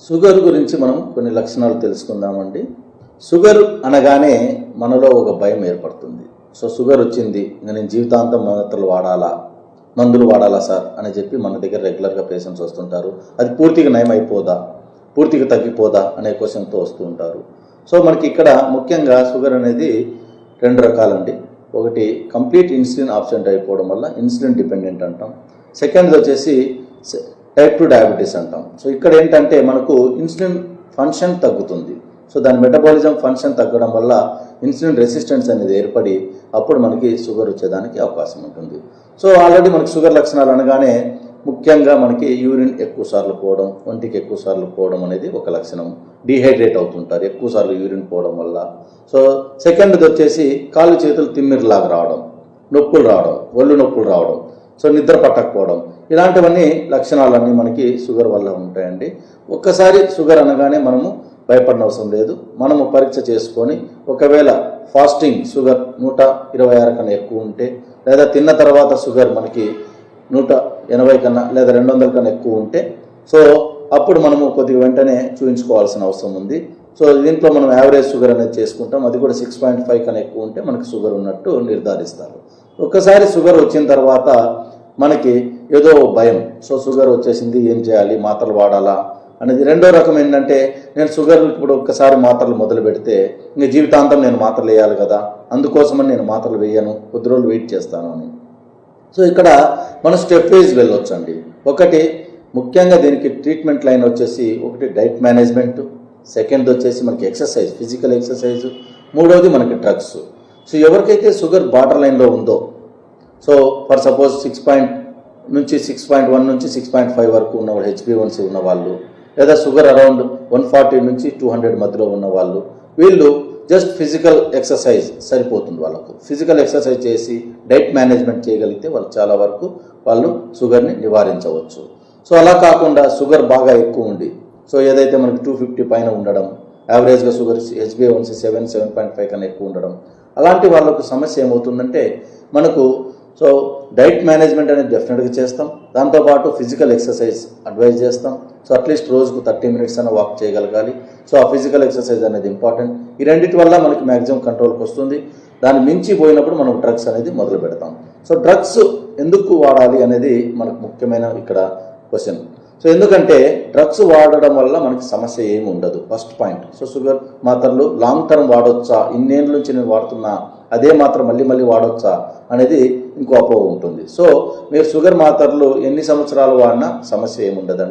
Sugar గురించి మనం కొన్ని లక్షణాలు తెలుసుకుందామండి. షుగర్ అనగానే మనలో ఒక భయం ఏర్పడుతుంది. సో షుగర్ వచ్చింది, ఇంకా నేను జీవితాంతం మందులు వాడాలా సార్ అని చెప్పి మన దగ్గర రెగ్యులర్గా పేషెంట్స్ వస్తుంటారు. అది పూర్తిగా నయం అయిపోదా, పూర్తిగా తగ్గిపోదా అనే క్వశ్చన్తో వస్తూ ఉంటారు. సో మనకి ఇక్కడ ముఖ్యంగా షుగర్ అనేది రెండు రకాలండి. ఒకటి కంప్లీట్ ఇన్సులిన్ ఆబ్సెంట్ అయిపోవడం వల్ల ఇన్సులిన్ డిపెండెంట్ అంటాం. సెకండ్ది వచ్చేసి టైప్ 2 డయాబెటీస్ అంటాం. సో ఇక్కడ ఏంటంటే మనకు ఇన్సులిన్ ఫంక్షన్ తగ్గుతుంది. సో దాని మెటబాలిజం ఫంక్షన్ తగ్గడం వల్ల ఇన్సులిన్ రెసిస్టెన్స్ అనేది ఏర్పడి అప్పుడు మనకి షుగర్ వచ్చేదానికి అవకాశం ఉంటుంది. సో ఆల్రెడీ మనకి షుగర్ లక్షణాలు అనగానే ముఖ్యంగా మనకి యూరిన్ ఎక్కువ సార్లు పోవడం, ఒంటికి ఎక్కువ సార్లు పోవడం అనేది ఒక లక్షణం. డీహైడ్రేట్ అవుతుంటారు ఎక్కువ సార్లు యూరిన్ పోవడం వల్ల. సో సెకండ్ది వచ్చేసి కాళ్ళు చేతులు తిమ్మిరిలాగా రావడం, నొప్పులు రావడం, ఒళ్ళు నొప్పులు రావడం, సో నిద్ర పట్టకపోవడం, ఇలాంటివన్నీ లక్షణాలన్నీ మనకి షుగర్ వల్ల ఉంటాయండి. ఒక్కసారి షుగర్ అనగానే మనము భయపడిన అవసరం లేదు. మనము పరీక్ష చేసుకొని ఒకవేళ ఫాస్టింగ్ షుగర్ 126 కన్నా ఎక్కువ ఉంటే, లేదా తిన్న తర్వాత షుగర్ మనకి 180 కన్నా లేదా 200 కన్నా ఎక్కువ ఉంటే, సో అప్పుడు మనము కొద్దిగా వెంటనే చూపించుకోవాల్సిన అవసరం ఉంది. సో దీంట్లో మనం యావరేజ్ షుగర్ అనేది చేసుకుంటాం. అది కూడా 6.5 కన్నా ఎక్కువ ఉంటే మనకి షుగర్ ఉన్నట్టు నిర్ధారిస్తారు. ఒక్కసారి షుగర్ వచ్చిన తర్వాత మనకి ఏదో భయం, సో షుగర్ వచ్చేసింది ఏం చేయాలి, మాత్రలు వాడాలా అనేది. రెండో రకం ఏంటంటే నేను షుగర్ ఇప్పుడు ఒక్కసారి మాత్రలు మొదలు పెడితే ఇంక జీవితాంతం నేను మాత్రలు వేయాలి కదా, అందుకోసమని నేను మాత్రలు వేయను, కొద్ది రోజులు వెయిట్ చేస్తాను అని. సో ఇక్కడ మనం స్టెప్ వైజ్ వెళ్ళొచ్చండి. ఒకటి ముఖ్యంగా దీనికి ట్రీట్మెంట్ లైన్ వచ్చేసి ఒకటి డైట్ మేనేజ్మెంట్, సెకండ్ వచ్చేసి మనకి ఎక్సర్సైజ్, ఫిజికల్ ఎక్సర్సైజ్, మూడవది మనకి డ్రగ్స్. సో ఎవరికైతే షుగర్ బార్డర్ లైన్లో ఉందో, సో ఫర్ సపోజ్ 6.1 నుంచి 6.5 వరకు ఉన్నవాళ్ళు, HbA1c ఉన్నవాళ్ళు, లేదా షుగర్ అరౌండ్ 140 నుంచి 200 మధ్యలో ఉన్నవాళ్ళు, వీళ్ళు జస్ట్ ఫిజికల్ ఎక్సర్సైజ్ సరిపోతుంది. వాళ్ళకు ఫిజికల్ ఎక్సర్సైజ్ చేసి డైట్ మేనేజ్మెంట్ చేయగలిగితే వాళ్ళు చాలా వరకు వాళ్ళు షుగర్ని నివారించవచ్చు. సో అలా కాకుండా షుగర్ బాగా ఎక్కువ ఉండి, సో ఏదైతే మనకి 250 పైన ఉండడం, యావరేజ్గా షుగర్ HbA1c 7.5 కన్నా ఎక్కువ ఉండడం, అలాంటి వాళ్ళకు సమస్య ఏమవుతుందంటే మనకు సో డైట్ మేనేజ్మెంట్ అనేది డెఫినెట్గా చేస్తాం. దాంతోపాటు ఫిజికల్ ఎక్సర్సైజ్ అడ్వైజ్ చేస్తాం. సో అట్లీస్ట్ రోజుకు 30 మినిట్స్ అయినా వాక్ చేయగలగాలి. సో ఆ ఫిజికల్ ఎక్సర్సైజ్ అనేది ఇంపార్టెంట్. ఈ రెండింటి వల్ల మనకి మ్యాక్సిమం కంట్రోల్కి వస్తుంది. దాన్ని మించి పోయినప్పుడు మనం డ్రగ్స్ అనేది మొదలు పెడతాం. సో డ్రగ్స్ ఎందుకు వాడాలి అనేది మనకు ముఖ్యమైన ఇక్కడ క్వశ్చన్. సో ఎందుకంటే డ్రగ్స్ వాడడం వల్ల మనకి సమస్య ఏమి ఉండదు, ఫస్ట్ పాయింట్. సో షుగర్ మాత్రలు లాంగ్ టర్మ్ వాడొచ్చా, ఇన్నేళ్ళ నుంచి నేను వాడుతున్నా అదే మాత్రం మళ్ళీ వాడొచ్చా అనేది ఇంకో అపోహ ఉంటుంది. సో మీరు షుగర్ మాత్రలు ఎన్ని సంవత్సరాలు వాడినా సమస్య ఏమి ఉండదండి.